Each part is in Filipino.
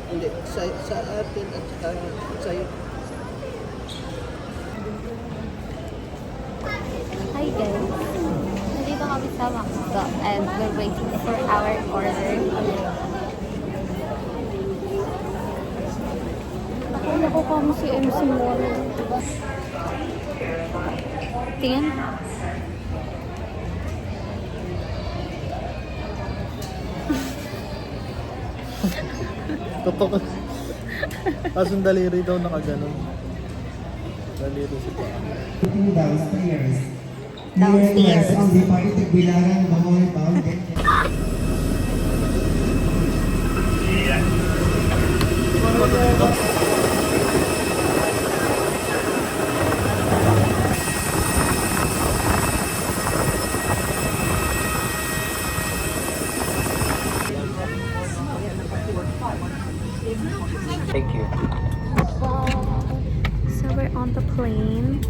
Hindi, sa atin at sa'yo. Hi guys! Nandito kami sa Macdo and we're waiting for our order. Nakula ko kamo si MC Mall. Tingin. Totoo. Kasong daliri daw nakaganon. Daliri si pa. Downstairs. Downstairs. Ang di pa ito bilangan Bahoy Bound. Thank you. So we're on the plane.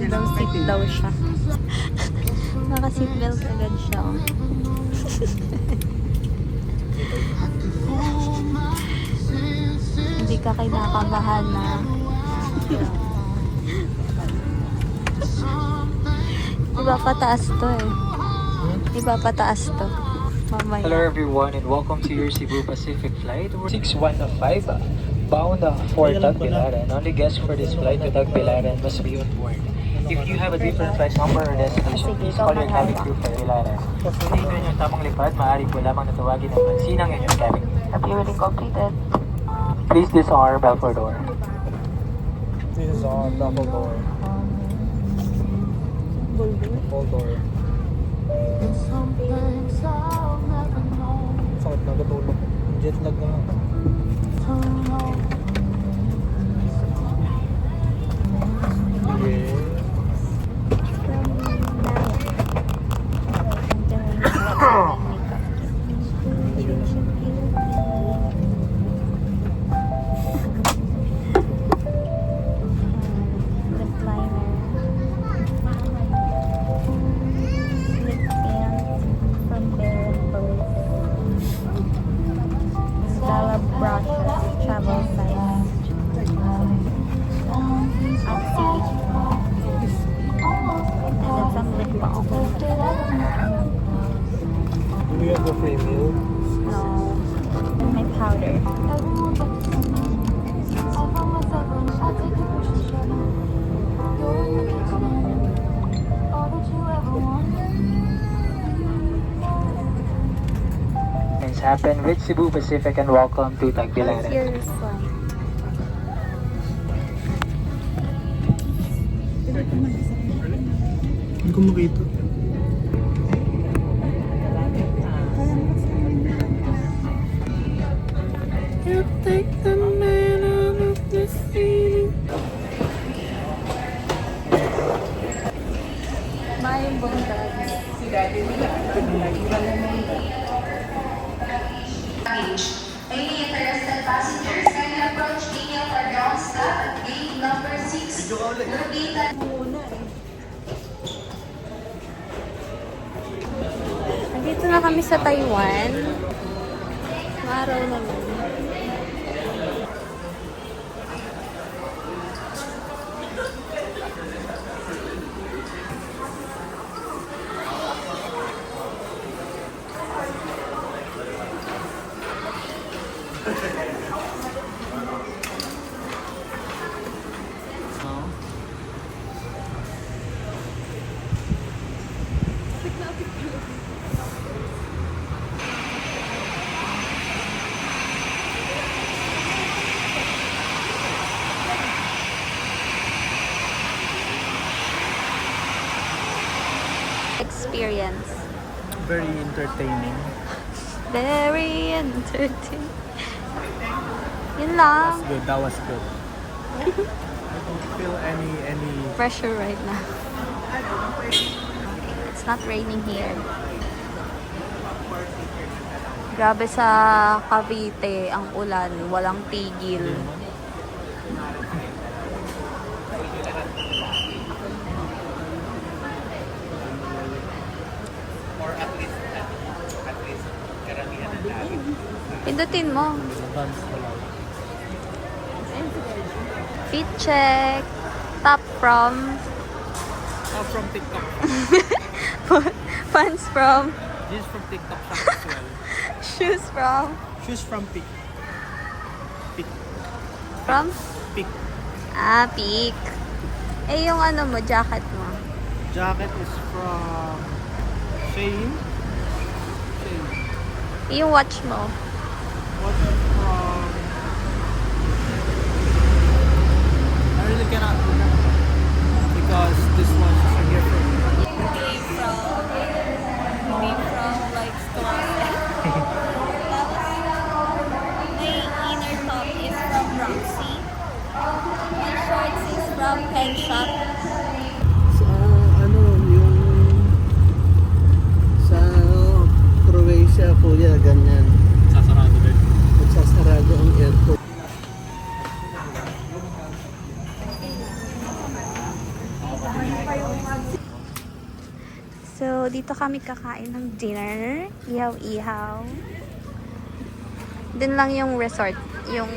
Daw seat daw siya. Naka-seatbelt agad siya. Hindi ka kinakabahan na. Iba pataas to eh. Iba pataas to. Mamaya. Hello everyone and welcome to your Cebu Pacific flight 6105 bound for Tagbilaran. Only guests for this flight to Tagbilaran must be on board. If you have a different flight number or destination, please call your cabin crew for Bilaran. Kung ito yung tamang lipad, maaari po lamang natawagin ng pansinang inyong cabin crew. Uploading completed. Please disarm Balfour door. This is on double door. Full door. Sakit na katulog. Jet lag na nga. Yeah. Travel size. And then some lip balm. Do we have the free meal? No. My powder. Things happen with Cebu Pacific and welcome to What's Tagbilaran. your one? Hindi ko makita. You take the man out of the sea. Mayong bongdag. Any interested passengers kindly approach Daniel Pardon stop at gate number 6. Located. Nandito na kami sa Taiwan. Maaraw naman. Experience. Very entertaining. Very entertaining. Yun lang. That's good. That was good. I don't feel any Pressure right now. It's not raining here. Grabe sa Cavite ang ulan, walang tigil. Pindutin mo. Advance na lang. Fit check. Top from. From TikTok. Pants from. This is from TikTok shop as well. Shoes from. Shoes from Pick. From? Pick. Ah, peak. Eh, yung ano mo, jacket mo. Jacket is from Shane. Yung watch mo. What's from... I really cannot remember. Because this one is a gift from me. Came from like store. My inner top is from Roxy. My shorts is from Pen Shop. Sa ano, yung... Sa Croatia, kuya, ganyan. Sasarado din. Magsasarado ang airport. So, dito kami kakain ng dinner. Ihaw-ihaw. Dun lang yung resort, yung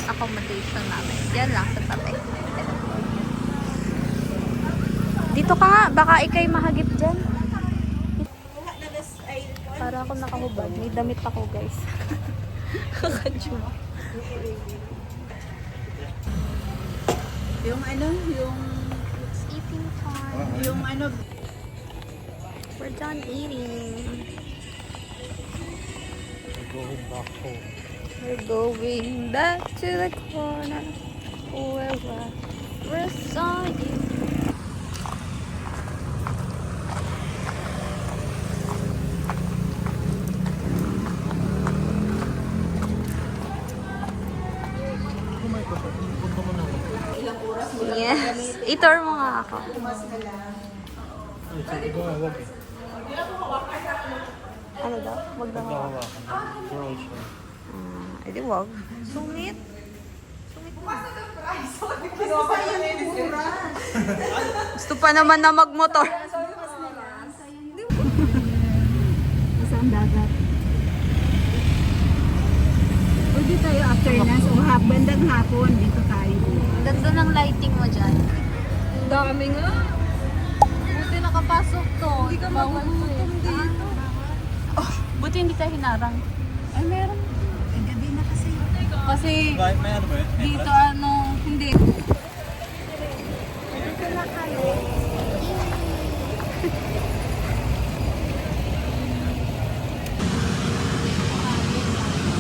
accommodation namin. Yan lang sa tabi. Dito ka nga, baka ikay mahagip dyan. Para ako nakahubad. May damit ako, guys. Kakadyo. Yung ano, yung It's eating time. yung ano, We're done eating. Going back home. We're going back to the corner where we saw you. Yes. I-tour mo nga ako. Ay, sabi ko nga, wag eh. Ano daw? Wag daw. Hawakan. Croatia. Edi wag. Sungit. Gusto pa naman na magmotor. saan dagat. Pwede tayo after na, so bandang hapon, dito tayo. Ganda ng lighting mo dyan. Dami nga. Buti nakapasok to. Hindi ka magugutom dito. Buti hindi tayo hinarang. Ay, meron. Ay, gabi na kasi. Kasi Bakit may ano ba yun? dito ano, hindi.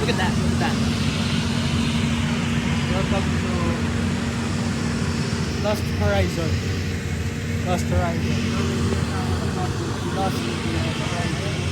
Look at that, look at that. Welcome to Lost Horizon. Lost Horizon. Lost Horizon.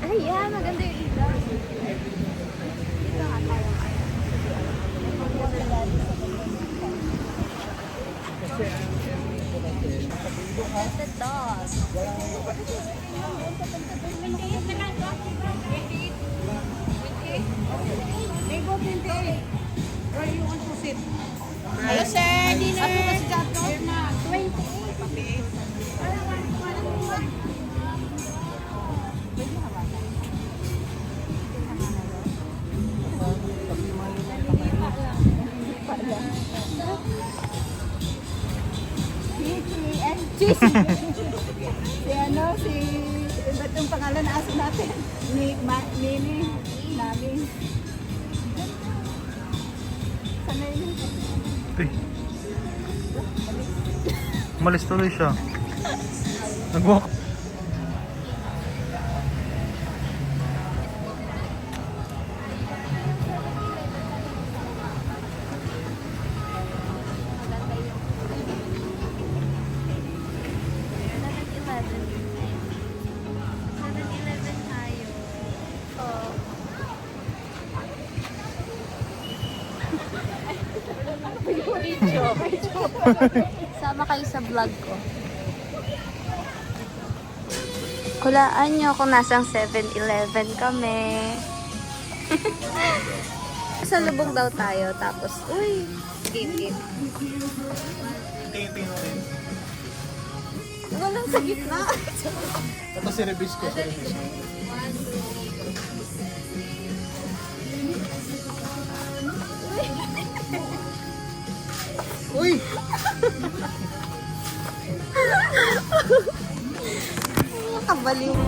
Ay, yan. Maganda yung ilaw. Dito nga tayo kayo. The dog. Ego, 28. Or yung ang pusit. Hello, sir. Dinner. Ako kasi jato. Na. 28. Si ano, ba't yung pangalan na aso natin? Mini, namin. Sana yun. Uy. Umalis tuloy siya. Nag-walk. Sama kayo sa vlog ko. Kulaan nyo kung nasang 7-Eleven kami. Sa lubog daw tayo. Tapos, uy, game. Tingin-tingin mo rin. Walang sa gitna. Ito si Rebis ko. Uy! Kabaliw. You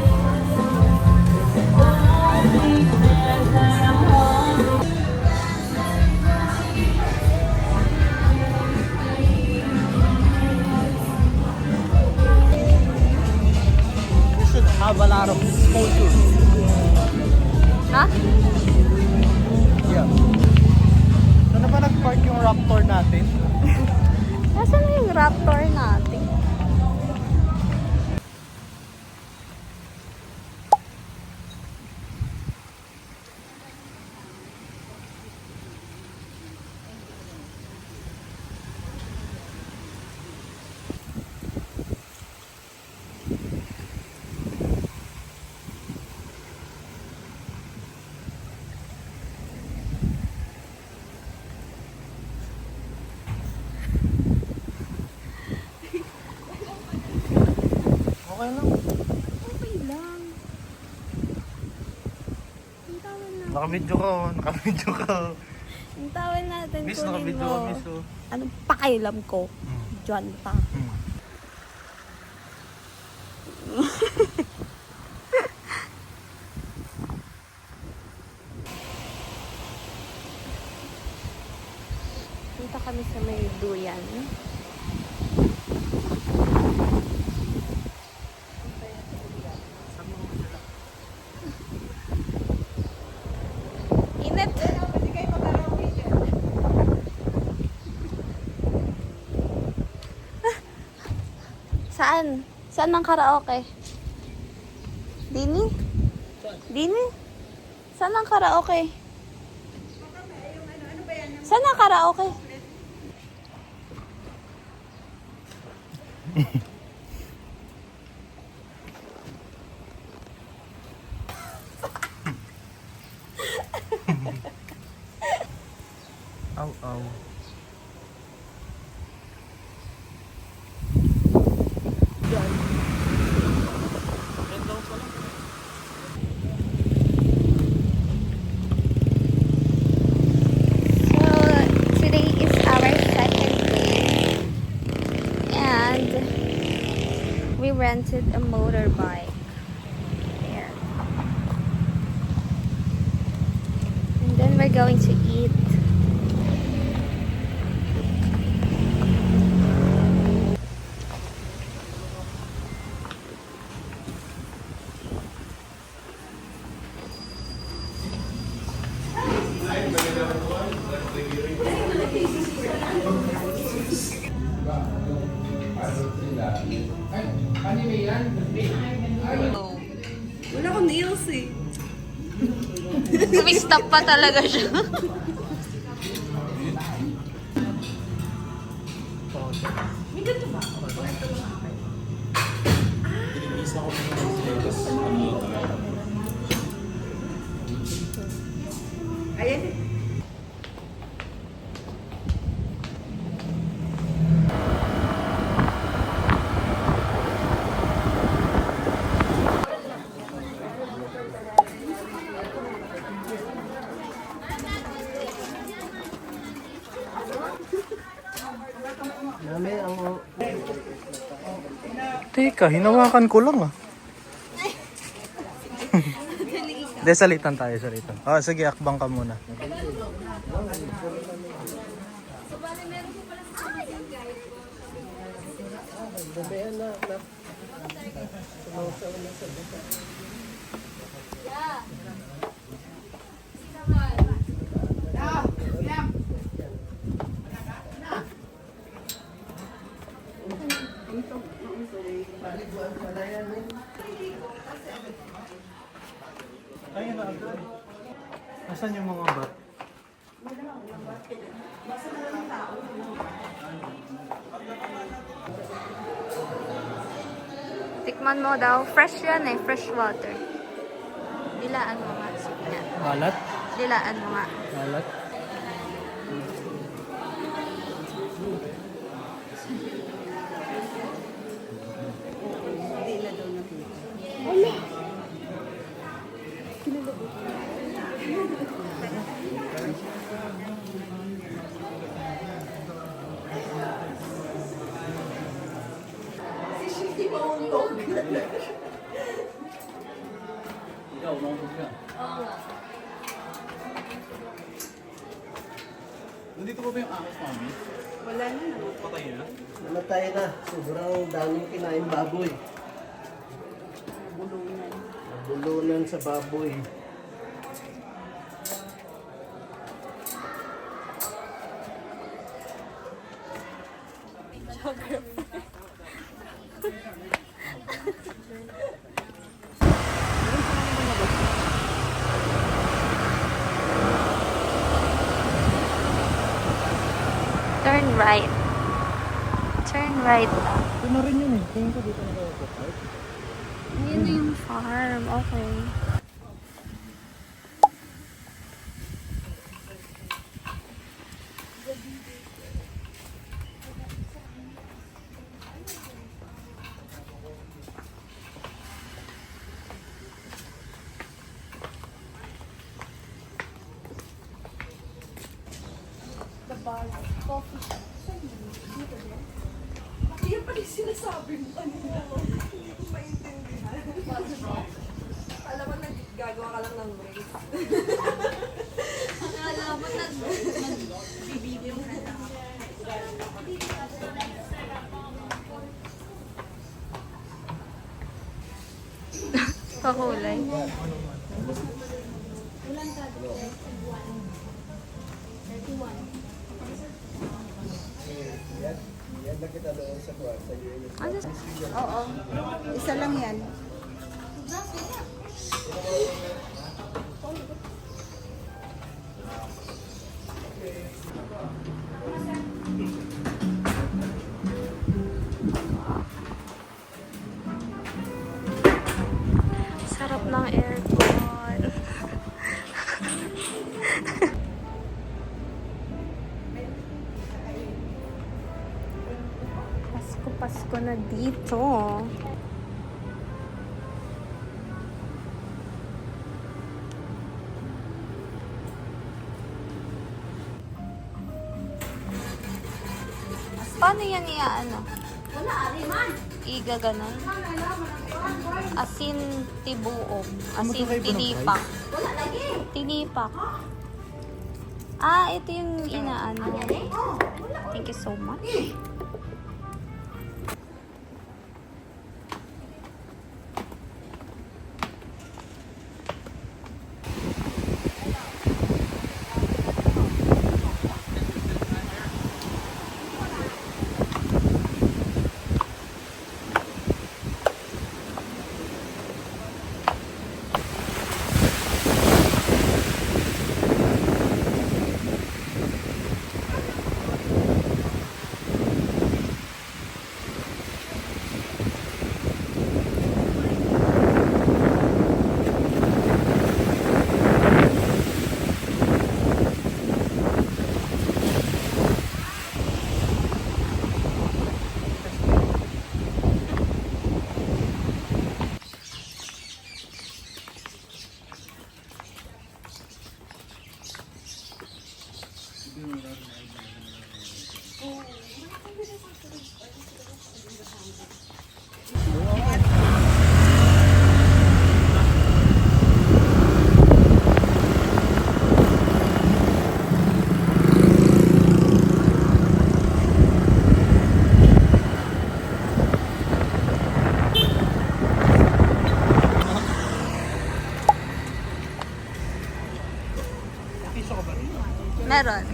should have a lot of exposure. Ha? Yeah. Saan na ba nag-park yung Raptor natin? Nasaan na yung Raptor natin? Okay lang. Okay lang. Ang tawin natin. Naka-video ka, oh. Naka-video ka. Ang tawin natin, Miss, kunin naka-video mo. ka, miss, oh. Anong pakialam ko? Diyan pa. Punta kami sa may duyan. Init. Saan? Saan ang karaoke? Dini? Dini? Saan ang karaoke? Saan ang karaoke? Aw, aw. So, today is our second day. And we rented a motorbike. There. And then we're going to eat. Wala akong nails eh. Kumistop pa talaga siya. Ayan. Teka, hinawakan ko lang, ah. Hindi, salitan tayo, salitan. Oh, sige, akbang ka muna. Ayun na agad. Nasaan yung mga bat? Tikman mo daw. Fresh yan eh. Fresh water. Dilaan mo nga. Yan. Malat? Dilaan mo nga. Malat? Nandito pa ba yung ahas, mami? Wala na. Patay na? Namatay na. Sobrang daming kinain baboy. Bulunan. Nabulunan sa baboy. Turn right. Turn right. Ito na rin yun eh. Tingin ko dito nakakapag. Yun na yung farm. Okay. Alam mo, naggagawa ka lang ng race. Alam mo, Bibidyo mo na lang. pakulay. Yan na kita doon sa kuwan. Sa UNS. Ano? Oo. Isa lang yan. Sarap ng aircon. Pasko na dito. Paano yan ano? Iga ganon. Asin tibuok. Asin tinipak. Tinipak. Ah, ito yung inaano. Thank you so much. Meron.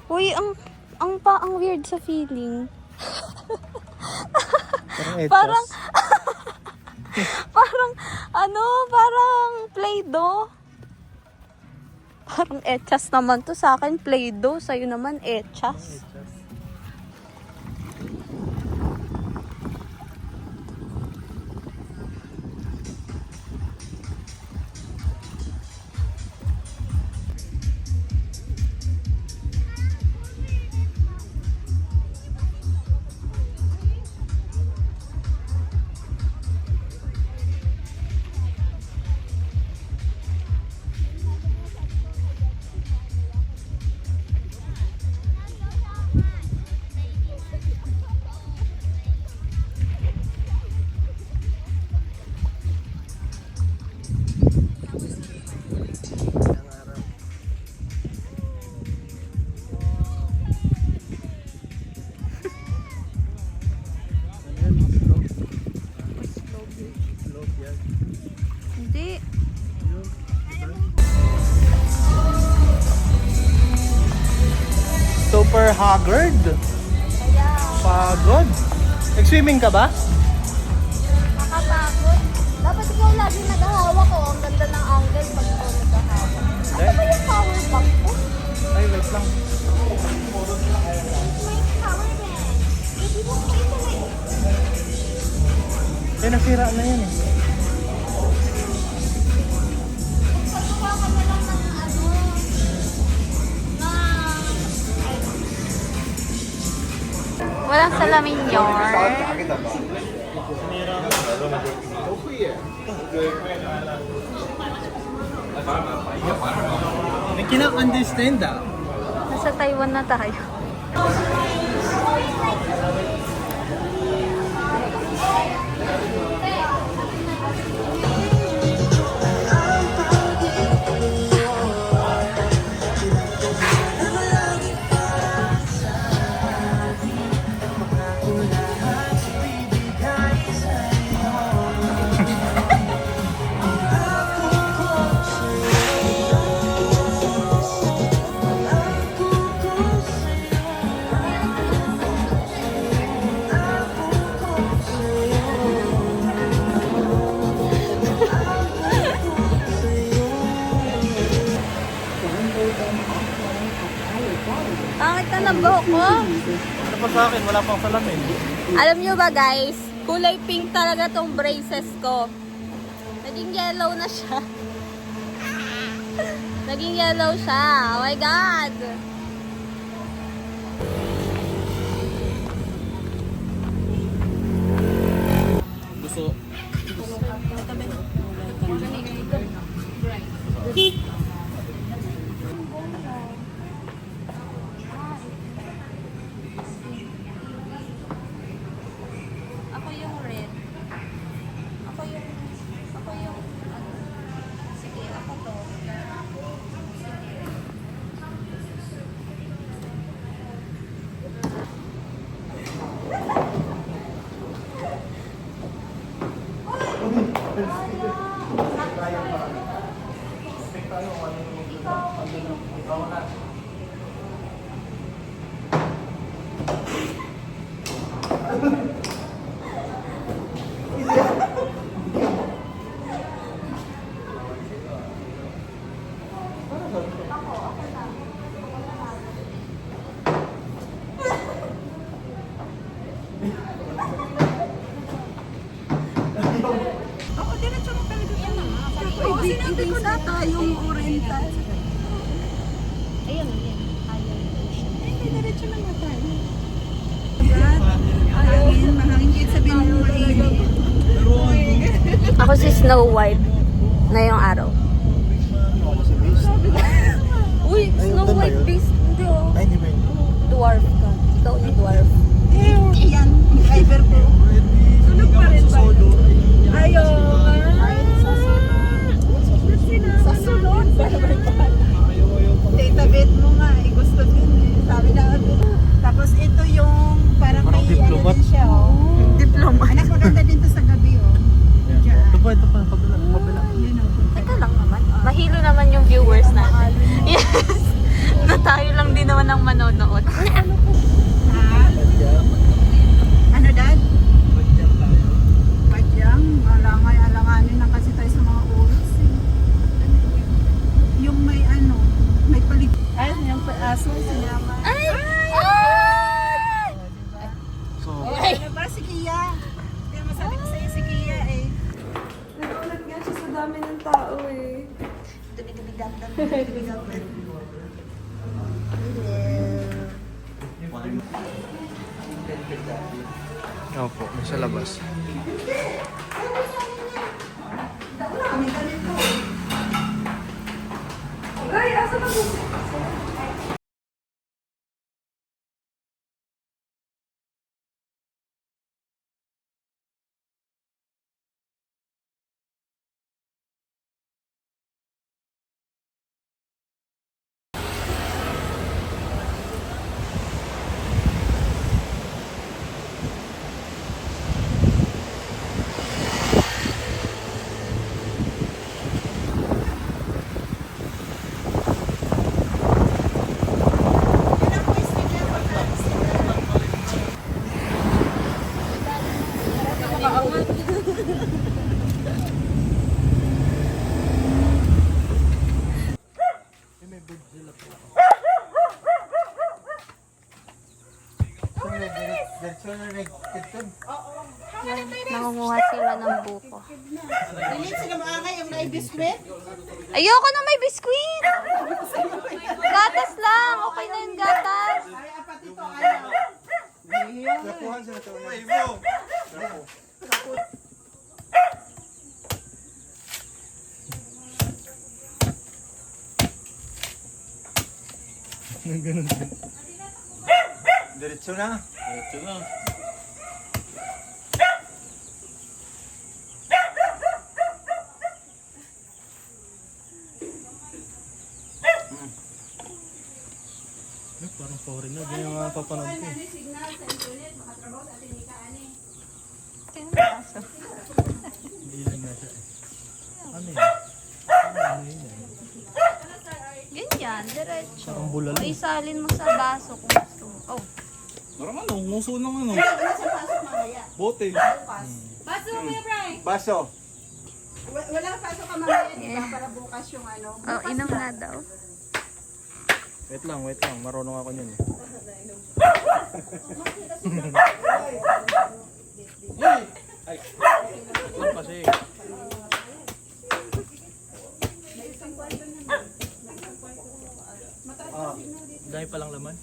Uy, ang weird sa feeling. Parang etchas. Parang, parang Play-Doh. Parang etchas naman to. Sa akin, Play-Doh. Sa'yo naman, etchas. Hindi. Super haggard. Pagod. Nag-swimming ka ba? Nakapagod. Dapat ikaw lagi naghahawak ko. Ang ganda ng angle pag ikaw naghahawak. Ano ba yung power bank ko? Ay, wait lang. May power bank. Hindi mo ko ito Eh, nasira na yan eh. Pagkuha ka na lang ng walang salamin yarn. May kinang-understand ah. Nasa Taiwan na tayo. Pangit na ng buhok ko. Ano pa sa akin? Wala pang salamin. Alam nyo ba guys, kulay pink talaga tong braces ko. Naging yellow na siya. Naging yellow siya. Oh my God. Gusto. Ako yung red. Ako yung sige, ako to. Sinabi ko na tayong oriental. Ayun, ayun. Hindi, diretso na nga tayo. Mahangin sabihin mo mainit. Ako si Snow White ngayong araw. Uy, Snow White beast. Hindi oh. Ay, hindi ba yun? Dwarf ka. Ikaw yung dwarf. Yan, driver ko. Sunog pa rin ba? Ayaw. Sa sunod. Databit mo nga, gusto din eh. Sabi na tapos ito yung parang may diplomat. ano din siya oh. Diplomat. Anak, maganda din to sa gabi oh. Ito pa, kabila. Teka lang naman. Mahilo naman yung viewers natin. Yes. Tayo lang din naman ang manonood. Ano, Dad? Badyang. Alanganin na kasi tayo sa mga oras eh. Yung may ano, may palig... Ay, yung aso, sinama. Ay! So, Ano ba si Kia? Kaya masabi ko sa'yo si Kia eh. Nagulat nga siya sa dami ng tao eh. opo, nasa labas. Ay, asa na po? Nangunguha sila ng buko. Dilit sila maangay yung na-biscuit. Ayoko na may biskwit! Gatas lang! Okay na yung gatas! Ay, apat ito, ano. Nakuha siya ito. Nang ganun. Diretso na. Diretso na. Parang foreigner, ganyan yung mga papanood ko. Hindi lang nga siya. Ano yun? Ano yun? Ganyan, diretso. Parang bulalo. O isalin mo sa baso kung gusto mo. Oh. Parang ano, nguso ng ano. Bote. Baso, Kuya Bray. Baso. Wala ka pasok ka mamaya, di ba? Para bukas yung ano. Oh, inom na daw. Wait lang. Marunong ako niyan eh. Ay! Ano kasi? Dahil palang laman.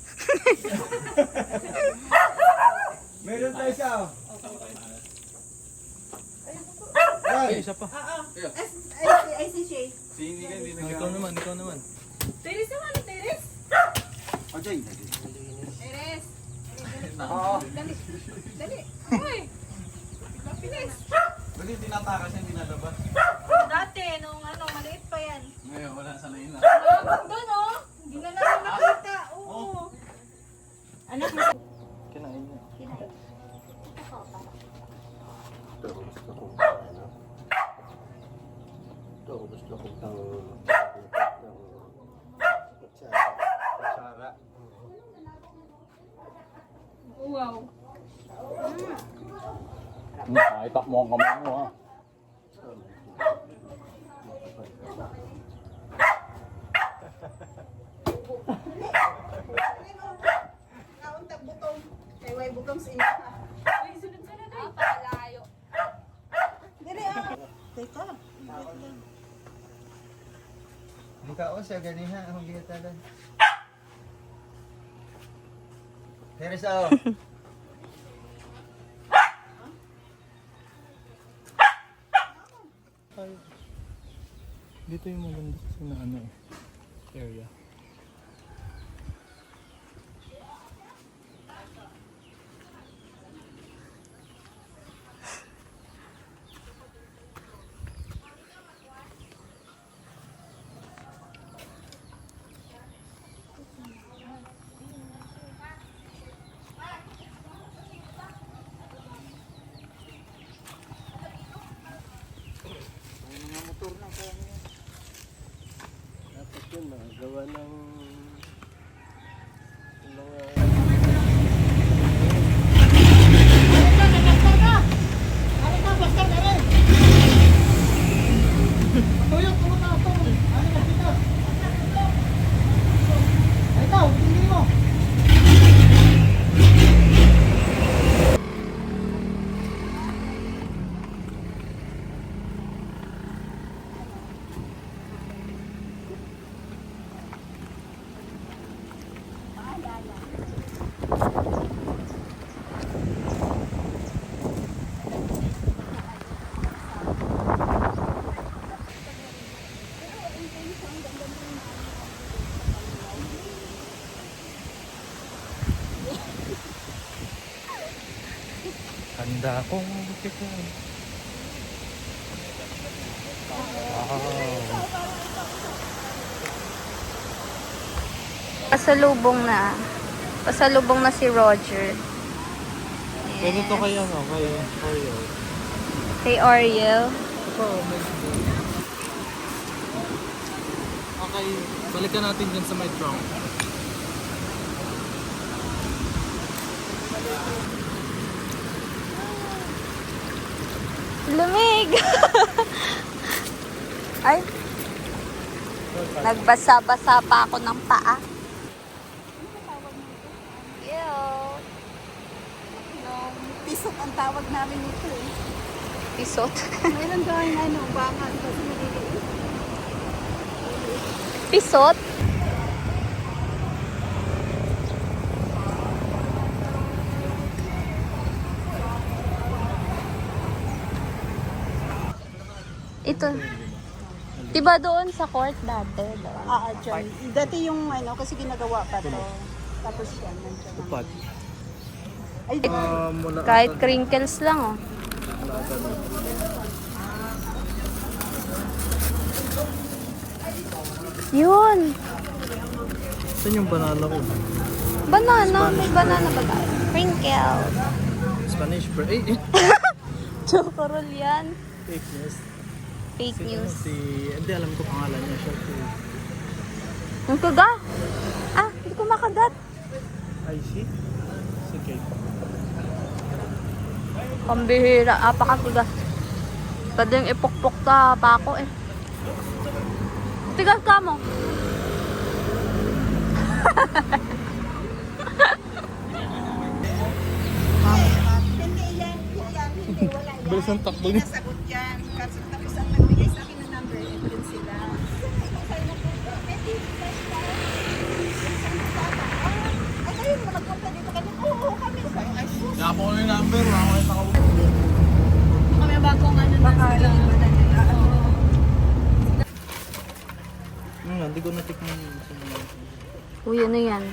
Meron tayo siya. Ay, isa pa. Ay, si Shay. Ikaw naman. Teres naman, Teres. Teres. Oo. Dali. Uy. Mabilis. Bakit tinatakas niya, tinalabas? Dati, nung ano, maliit pa yan. Ngayon, wala sa lain na. Malabot doon, oh. Hindi na natin nakita. Oo. Anak mo. Kinain niya. Gusto ko tang kutsara. Wow. Itak mo ang kamay mo ha. Kauntag butong. Kay way butong sa inyo. Uy, sunod-sunod. Palayo. Dili, Teka. Di ka o siya ganiha ang gitalan. Teresa o. Dito yung maganda kasi na ano eh, area. Dapat yun, gawa ng Handa kong buktikan. Pasalubong na si Roger. Pwede to kay ano, kay Oreo. Kay Oriel. Ito, okay, balikan natin dyan sa my trunk. Lumig! Ay! Nagbasa-basa pa ako ng paa. Pisot ang tawag namin nito eh. Pisot? Meron gawin bangan kasi maliliit. Pisot? Ito. Diba doon sa court dati? Dyan. Dati yung kasi ginagawa pa to. Tapos yan, nandiyan. Upat. Ay, Kahit crinkles lang, oh. Yun. Saan yung banana ko? Banana. May banana ba tayo? Crinkle. Spanish bread. Eh, Chocorol yan. fake news. Fake news. Hindi alam ko pangalan niya siya. Ang kaga? Ah, hindi ko makagat. I see. Si Kate. Pambihira. Apakakuga. Pwedeng ipukpok ka pa ako eh. Tigas ka mo. Bilis ang takbo niya. nasagot yan. Kasi tapos ang nagbigay sa akin ng number, yun sila. Ay, kayo na magpunta dito kami. Oo, kami. Ay, sus. Kaya po ko yung number. Wala ko yung nakawag. Kami bagong ano na sila. Hindi ko natikman yun. Uy, ano yan?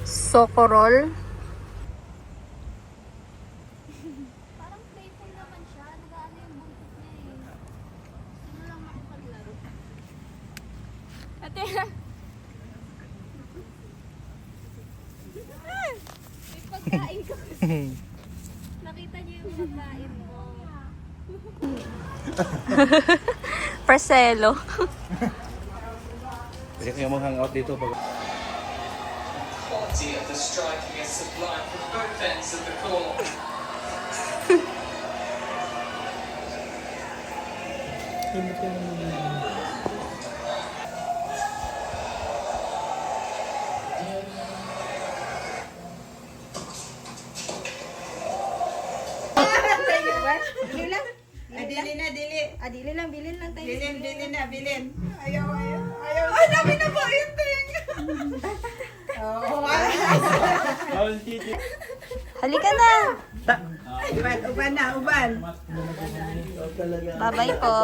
Socorol. Parang playful naman siya. Nag-ano yung buntot niya eh. Sino lang makipaglaro? Ate! May pagkain ko. Nakita niyo yung pagkain mo. Parcelo. Pwede kayo mag-hangout dito pag... Quality of the striking is sublime from both ends of the court. Dili lang, bilin lang tayo. Bilin na. Ayaw. Ay, dami na po yung ting. Halika na. Uban. Bye-bye po.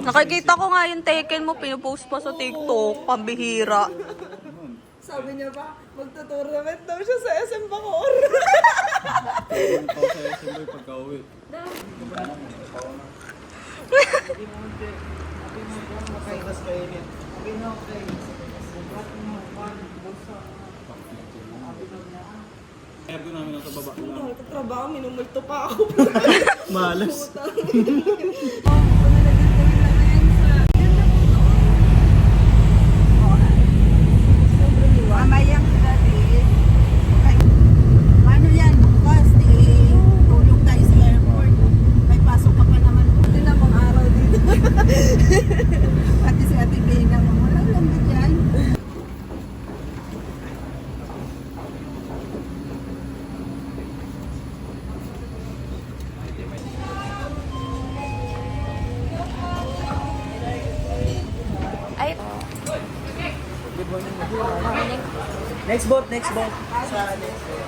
Nakikita ko nga yung taken mo, pinupost pa sa TikTok. Pambihira. Sabi niya ba, magtutournament daw siya sa SM Bacoor. Ito sa SMB pagka-uwi. Cargo namin ang sa baba lang. Trabaho, minumulto pa ako. Malas. Mamayang gabi. Ano yan, bukas, tulog tayo sa airport. May pasok ka pa naman. Hindi namang araw dito. Pati si Ate Bina, walang lamig yan. Ay, Next boat, next boat. Sa next boat.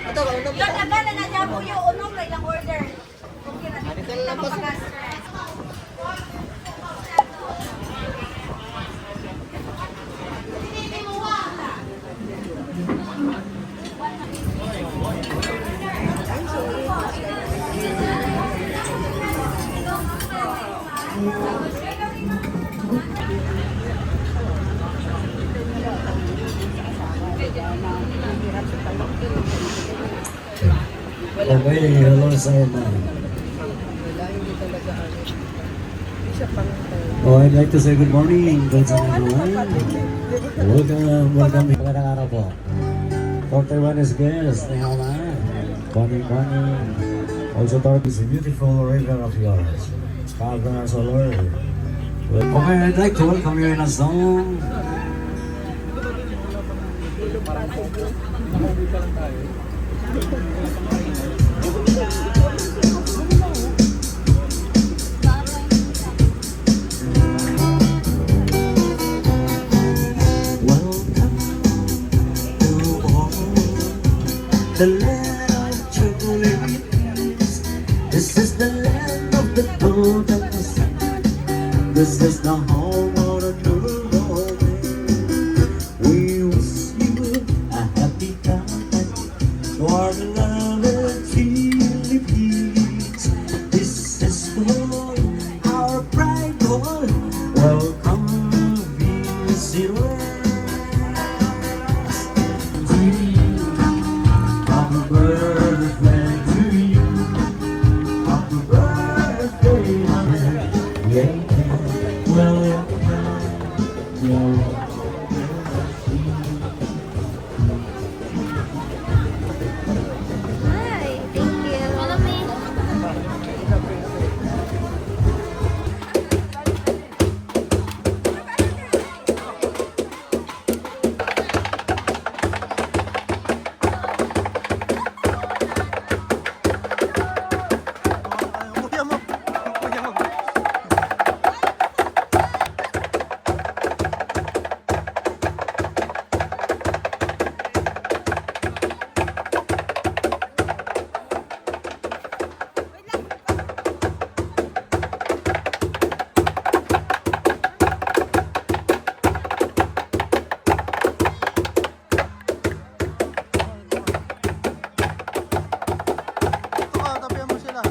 Ito, unom na. Nagana na niya po yung unom na ilang order. Okay na. Ito lang po. Okay, hello sir ma'am. Oh, I'd like to say good morning, good everyone. Welcome. Magandang araw po. Dr. Juanes guest, morning. Also, it's a beautiful river of yours. Carbon Solar. Okay, I'd like to welcome you in a song. The land of chocolates. This is the land of the gold and the sun. This is the home of the new romance. We wish you a happy time. For the love of Philippines. This is gold, our pride gold. Welcome, visit us. Happy birthday to you. Happy birthday, honey. Yeah. Well, yeah. hi. Thank you. Follow me. Tapihan mo sila.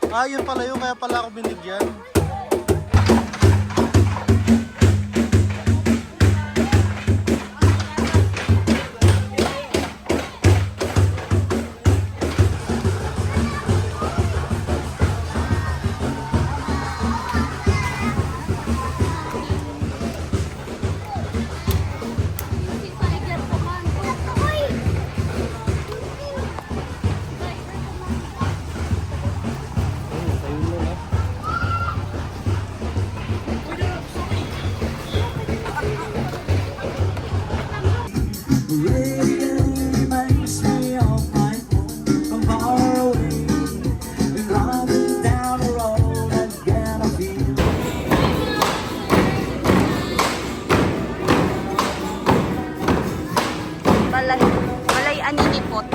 Ah, yun pala yun. Kaya pala ako binigyan. Reminds me of my home from far away. Driving down the road again, I feel. Walay aninipot.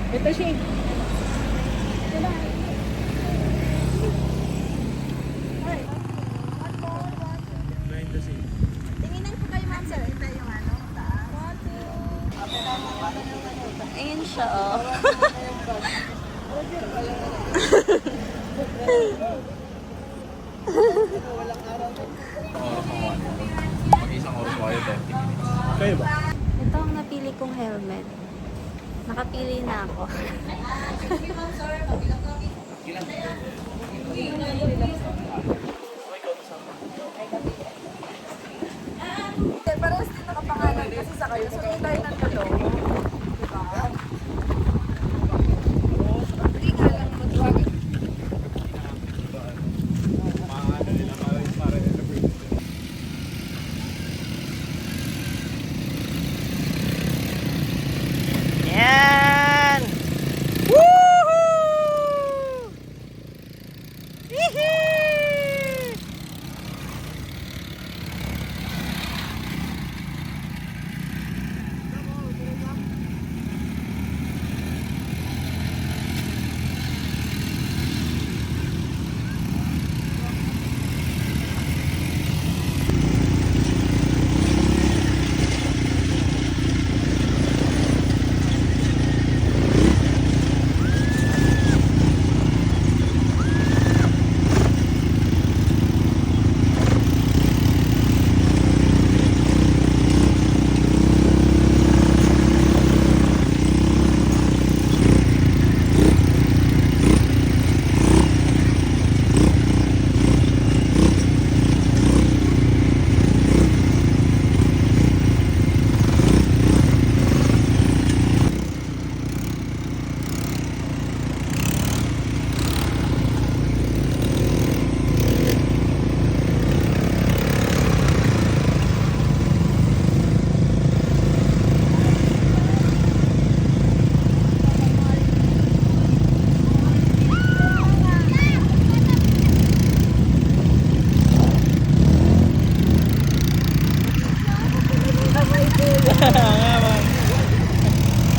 Ito siya. Behind the scene. Tinginan ko kayo, ma'am, sir. Ito yung ano, taas. Ayun siya, oh. Kayo ba? Ito ang napili kong helmet. Nakapili na ako. Parehas din nakapangalan kasi sa kayo. So, tayo ng talo. Diba? Hindi nga lang mag-wag. Yan! Woohoo! Hihi!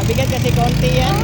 Mabigat kasi konti yan.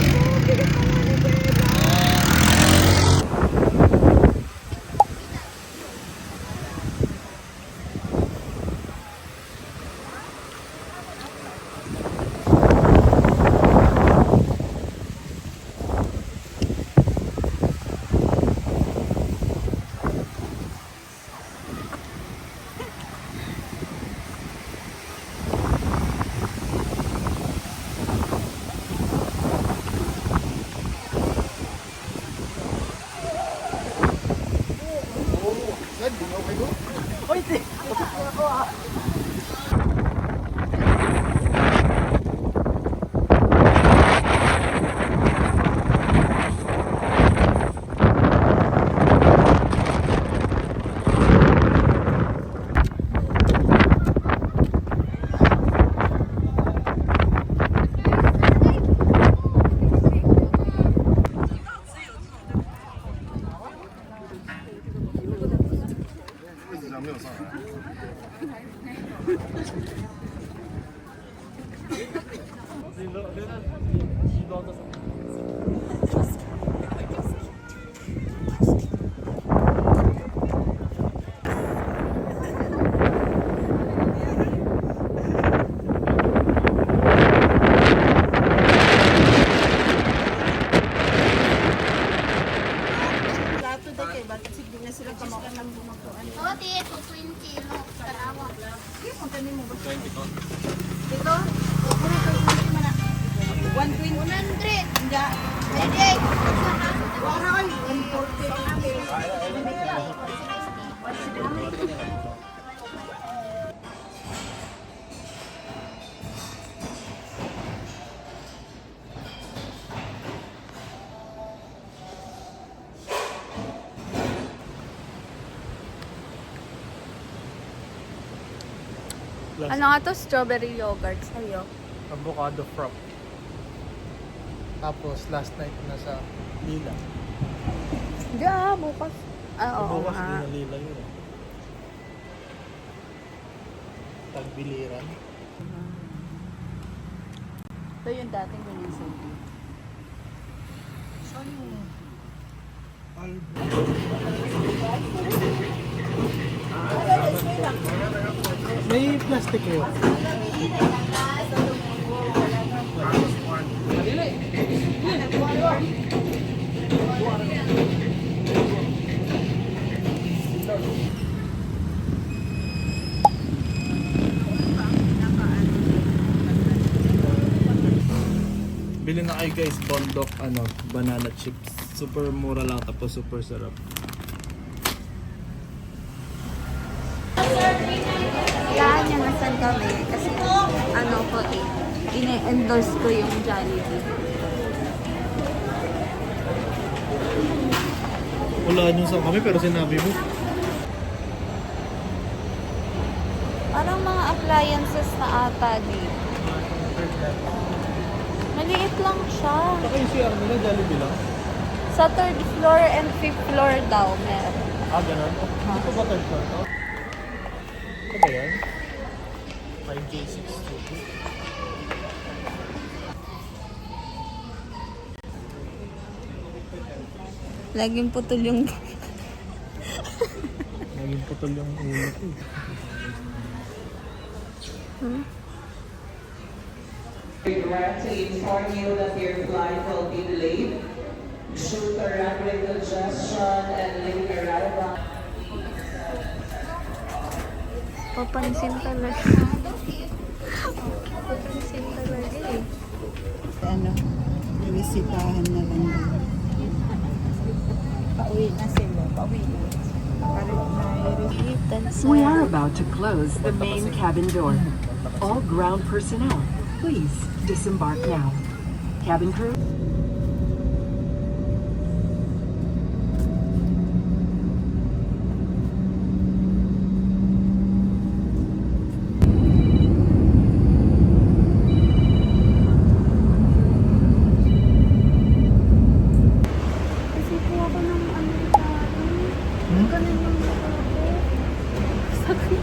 Ano nga to? Strawberry yogurt sa'yo. Avocado frap. Tapos last night nasa Lila. Hindi bukas. Oo Bukas nga. din na Lila yun. Tagbiliran. Ito yung dating Winning City. Saan yung May plastic kayo. Bili na kayo guys, bondok banana chips. Super mura lang tapos super sarap. Kailangan niya nasan kami kasi ano ko ine-endorse ko yung Jollibee. Wala nyo sa kami pero sinabi mo. Parang mga appliances na ata dito. Maliit lang siya. Saka yung CR nila, Jollibee lang. Sa 3rd floor and 5th floor daw meron. Ah, ganun? Ito ba third floor to? Ito ba yan? 5J622. Laging putol yung... Naging putol yung ulo ko. We want to inform you that your flight will be delayed due to rapid congestion and late arrival. Papansin talaga. Papansin talaga eh. Ano, iwisitahan na lang din. Pauwi na sila, pauwi na. We are about to close the main cabin door. All ground personnel, please disembark now. Cabin crew. Kasi po ako ng Amerikano. Ganun yung mata ko. Sakit.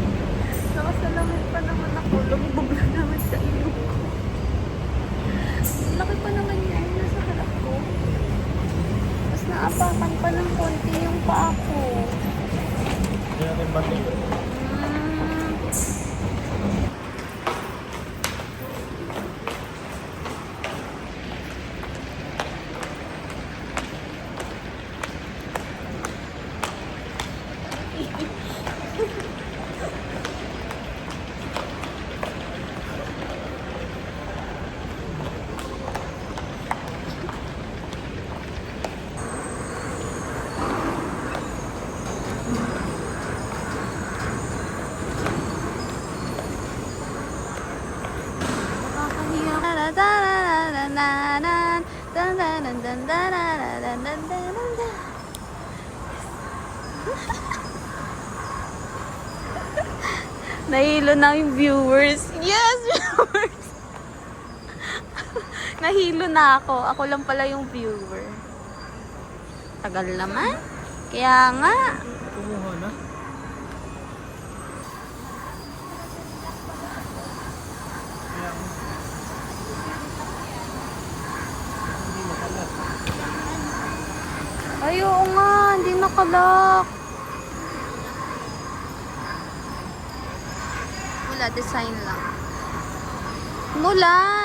Nakasalamin pa naman ako. Lumubog na naman sa ilong ko. Laki pa naman yan. Nasa harap ko. Tapos naapakan pa ng konti yung paa ko. Hindi natin bati. Nahilo na yung viewers. Yes, viewers! Nahilo na ako. Ako lang pala yung viewer. Tagal naman. Kaya nga. Kumuha na. Ay, oo nga. Hindi nakalock. Wala, design lang. Mulan!